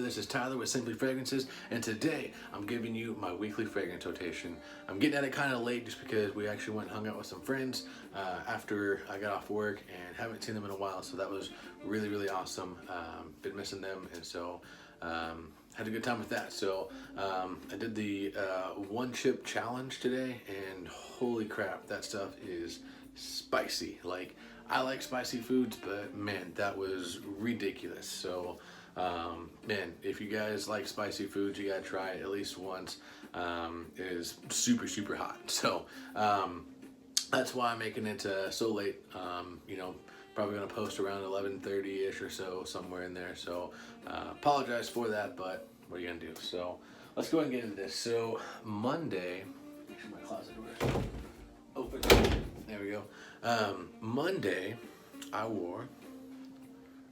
This is Tyler with Simply Fragrances, and today I'm giving you my weekly fragrance rotation. I'm getting at it kind of late just because we actually went and hung out with some friends after I got off work and haven't seen them in a while, so that was really, really awesome. Been missing them, and so had a good time with that. So I did the one chip challenge today, and holy crap, that stuff is spicy. Like, I like spicy foods, but man, that was ridiculous. So man, if you guys like spicy foods, you gotta try it at least once. It is super, super hot. So that's why I'm making it so late. You know, probably gonna post around 11:30ish or so, somewhere in there. So apologize for that, but what are you gonna do? So let's go ahead and get into this. So Monday, make sure my closet door is open. There we go. Monday, I wore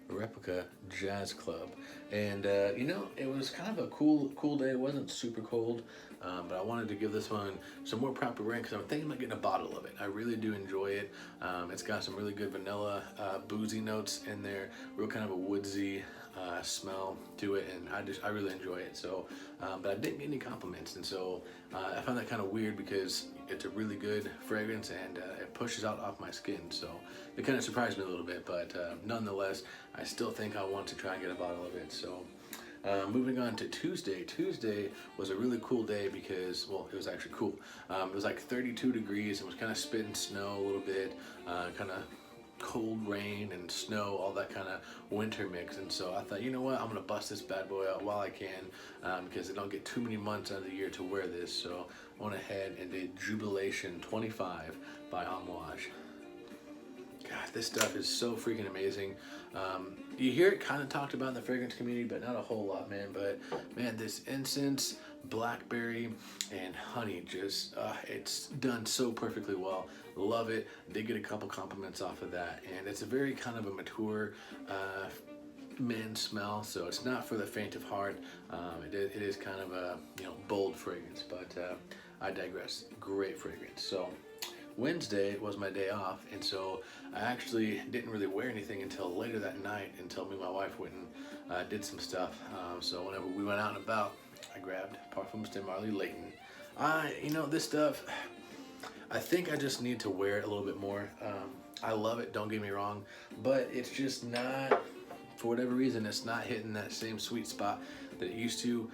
a Replica Jazz Club, and you know, it was kind of a cool day. It wasn't super cold, but I wanted to give this one some more proper rating because I'm thinking about getting a bottle of it. I really do enjoy it. It's got some really good vanilla, boozy notes in there, real kind of a woodsy smell to it, and I really enjoy it. So but I didn't get any compliments, and so I found that kind of weird because it's a really good fragrance, and it pushes out off my skin, so it kind of surprised me a little bit, but nonetheless, I still think I want to try and get a bottle of it. So moving on to Tuesday. Tuesday was a really cool day because, well, it was actually cool. It was like 32 degrees. It was kind of spitting snow a little bit, kind of cold rain and snow, all that kind of winter mix. And so I thought, you know what, I'm gonna bust this bad boy out while I can, because I don't get too many months out of the year to wear this. So I went ahead and did Jubilation 25 by Amouage. God, this stuff is so freaking amazing. You hear it kind of talked about in the fragrance community, but not a whole lot, man. But man, this incense, blackberry, and honey, just it's done so perfectly well. Love it. Did get a couple compliments off of that, and it's a very kind of a mature men smell, so it's not for the faint of heart. It is kind of a, you know, bold fragrance, but I digress. Great fragrance. So Wednesday was my day off, and so I actually didn't really wear anything until later that night, until me and my wife went and did some stuff. So whenever we went out and about, I grabbed Parfums de Marly Layton. You know, this stuff, I think I just need to wear it a little bit more. I love it, don't get me wrong, but it's just not, for whatever reason, it's not hitting that same sweet spot that it used to.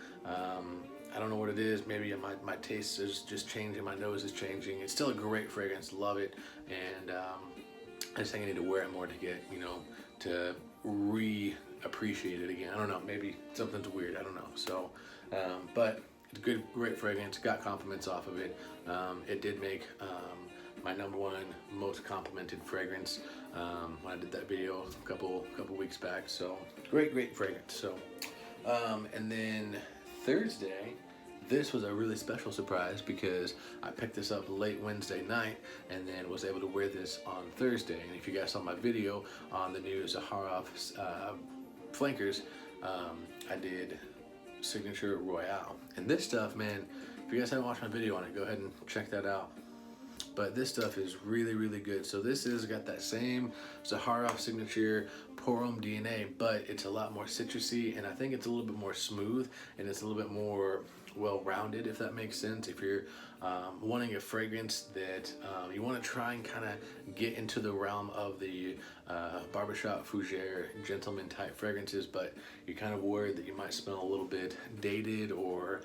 I don't know what it is. Maybe my taste is just changing. My nose is changing. It's still a great fragrance. Love it. And I just think I need to wear it more to get, you know, to re-appreciate it again. I don't know. Maybe something's weird. I don't know. So, but it's a good, great fragrance. Got compliments off of it. It did make my #1 most complimented fragrance when I did that video a couple weeks back. So great fragrance. So and then Thursday, this was a really special surprise because I picked this up late Wednesday night and then was able to wear this on Thursday. And if you guys saw my video on the new Zaharoff flankers, I did Signature Royale. And this stuff, man, if you guys haven't watched my video on it, go ahead and check that out. But this stuff is really, really good. So this has got that same Zaharoff signature Pour Homme DNA, but it's a lot more citrusy, and I think it's a little bit more smooth, and it's a little bit more well-rounded, if that makes sense. If you're wanting a fragrance that you want to try and kind of get into the realm of the barbershop fougere gentleman type fragrances, but you're kind of worried that you might smell a little bit dated or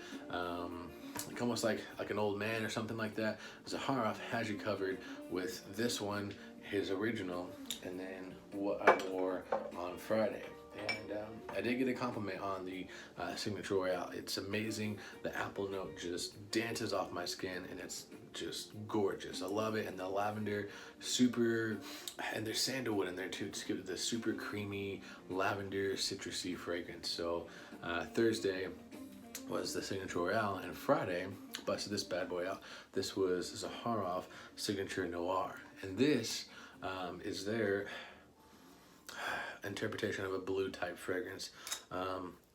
like almost like an old man or something like that, Zaharoff has you covered with this one, his original, and then what I wore on Friday. And I did get a compliment on the Signature Royale. It's amazing. The apple note just dances off my skin, and it's just gorgeous. I love it. And the lavender, super, and there's sandalwood in there too, to give it this super creamy lavender citrusy fragrance. So Thursday was the Signature Royale, and Friday busted this bad boy out. This was Zaharoff Signature Noir, and this is their interpretation of a blue type fragrance.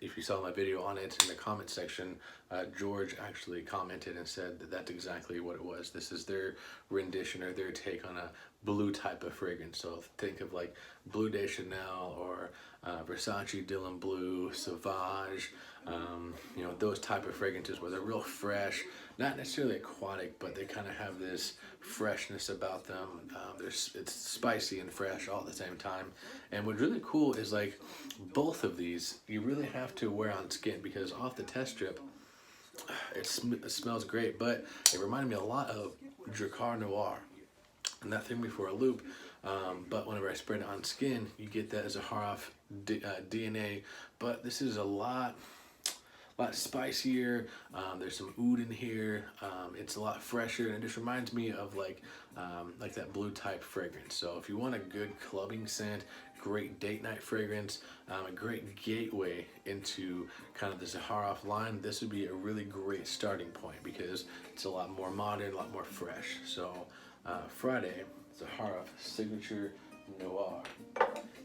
If you saw my video on it in the comment section, George actually commented and said that that's exactly what it was. This is their rendition or their take on a blue type of fragrance. So think of like Bleu de Chanel or Versace Dylan Blue, Sauvage, you know, those type of fragrances where they're real fresh, not necessarily aquatic, but they kind of have this freshness about them. It's spicy and fresh all at the same time. And what's really cool is like both of these, you really have to wear on skin because off the test strip, it smells great, but it reminded me a lot of Drakkar Noir, and that threw me for a loop. But whenever I spread it on skin, you get that Zaharoff DNA, but this is a lot spicier. There's some oud in here. It's a lot fresher, and it just reminds me of like that blue type fragrance. So if you want a good clubbing scent, great date night fragrance, a great gateway into kind of the Zaharoff line, this would be a really great starting point because it's a lot more modern, a lot more fresh. So Friday, Zaharoff Signature Noir.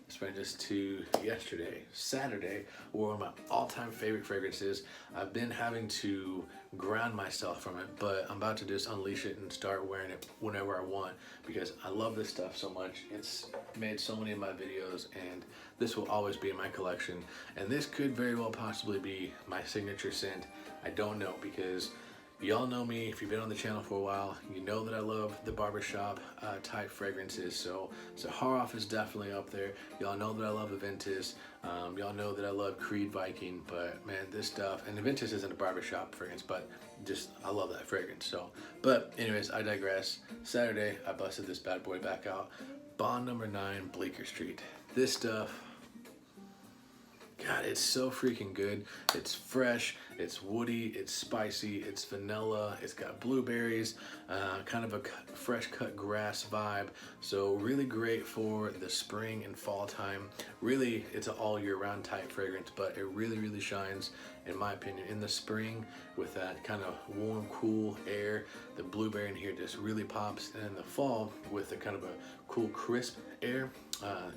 This brings us to yesterday, Saturday, one of my all-time favorite fragrances. I've been having to ground myself from it, but I'm about to just unleash it and start wearing it whenever I want because I love this stuff so much. It's made so many of my videos, and this will always be in my collection. And this could very well possibly be my signature scent. I don't know because y'all know me. If you've been on the channel for a while, you know that I love the barbershop type fragrances. So Zaharoff is definitely up there. Y'all know that I love Aventus. Y'all know that I love Creed Viking. But man, this stuff, and Aventus isn't a barbershop fragrance, but just I love that fragrance. So, but anyways, I digress. Saturday, I busted this bad boy back out. Bond Number 9, Bleecker Street. This stuff, God, it's so freaking good. It's fresh, it's woody, it's spicy, it's vanilla, it's got blueberries, kind of a fresh cut grass vibe. So really great for the spring and fall time. Really, it's an all year round type fragrance, but it really shines, in my opinion, in the spring with that kind of warm, cool air. The blueberry in here just really pops, and in the fall with the kind of a cool, crisp air,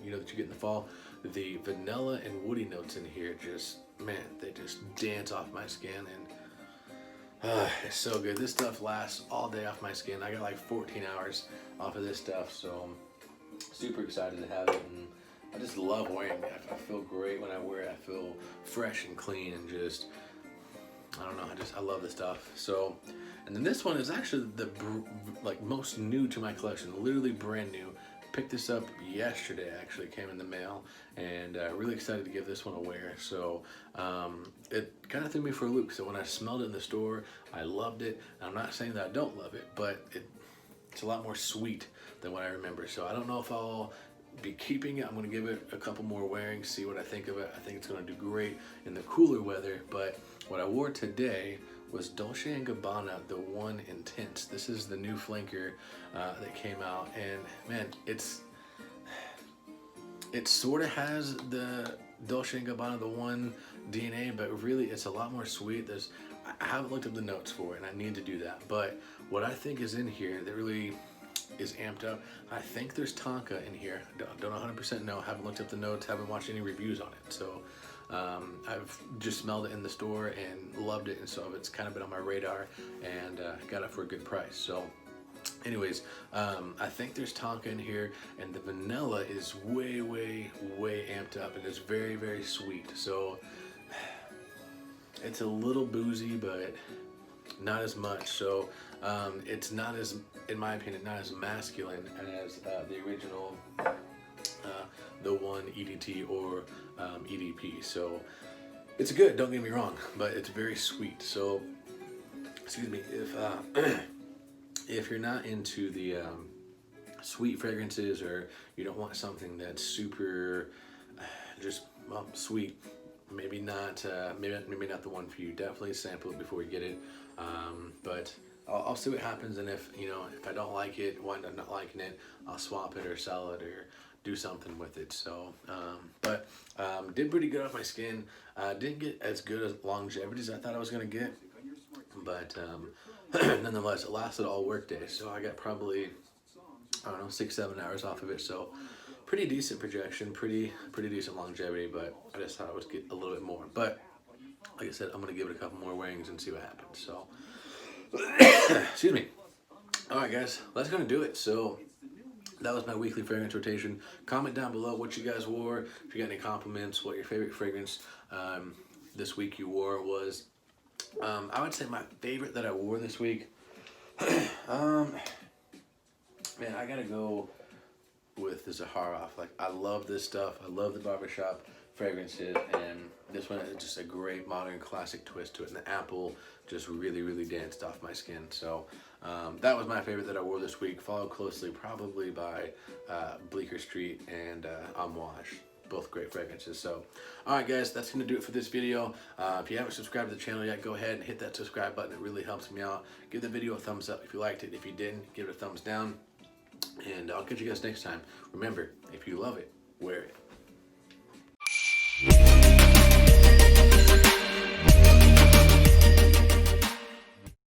you know, that you get in the fall. The vanilla and woody notes in here just, man, they just dance off my skin, and it's so good. This stuff lasts all day off my skin. I got like 14 hours off of this stuff, so I'm super excited to have it, and I just love wearing it. I feel great when I wear it. I feel fresh and clean, and just, I don't know, I love this stuff. So, and then this one is actually the like most new to my collection, literally brand new. Picked this up yesterday, actually came in the mail, and really excited to give this one a wear. So it kind of threw me for a loop. So when I smelled it in the store, I loved it. I'm not saying that I don't love it, but it's a lot more sweet than what I remember. So I don't know if I'll be keeping it. I'm going to give it a couple more wearings, see what I think of it. I think it's going to do great in the cooler weather, but what I wore today was Dolce & Gabbana, the One Intense. This is the new flanker that came out, and man, it sort of has the Dolce & Gabbana, the One DNA, but really it's a lot more sweet. I haven't looked up the notes for it, and I need to do that, but what I think is in here that really is amped up, I think there's Tonka in here. Don't 100% know, haven't looked up the notes, haven't watched any reviews on it, so I've just smelled it in the store and loved it, and so it's kind of been on my radar, and got it for a good price. So anyways, I think there's Tonka in here, and the vanilla is way amped up, and it's very sweet. So it's a little boozy, but not as much. So it's not as, in my opinion, not as masculine as the original the One EDT or EDP. So it's good, don't get me wrong, but it's very sweet. So excuse me, if you're not into the sweet fragrances, or you don't want something that's super just sweet, maybe not maybe not the one for you. Definitely sample it before you get it, but I'll see what happens, and if I don't like it, wind up not liking it, I'll swap it or sell it or do something with it. So but did pretty good off my skin. Didn't get as good as longevity as I thought I was gonna get, but nonetheless, it lasted all work day, so I got probably, I don't know, 6-7 hours off of it. So pretty decent projection, pretty decent longevity, but I just thought I would get a little bit more. But like I said, I'm gonna give it a couple more wings and see what happens. So, excuse me. All right, guys, that's gonna do it. So that was my weekly fragrance rotation. Comment down below what you guys wore. If you got any compliments, what your favorite fragrance this week you wore was. I would say my favorite that I wore this week. Man, I gotta go with the Zaharoff. Like, I love this stuff. I love the barbershop fragrances, and this one is just a great modern classic twist to it. And the apple just really, really danced off my skin. So that was my favorite that I wore this week, followed closely probably by Bleecker Street and Amouage. Both great fragrances. So, all right, guys, that's going to do it for this video. If you haven't subscribed to the channel yet, go ahead and hit that subscribe button. It really helps me out. Give the video a thumbs up if you liked it. If you didn't, give it a thumbs down. And I'll catch you guys next time. Remember, if you love it, wear it.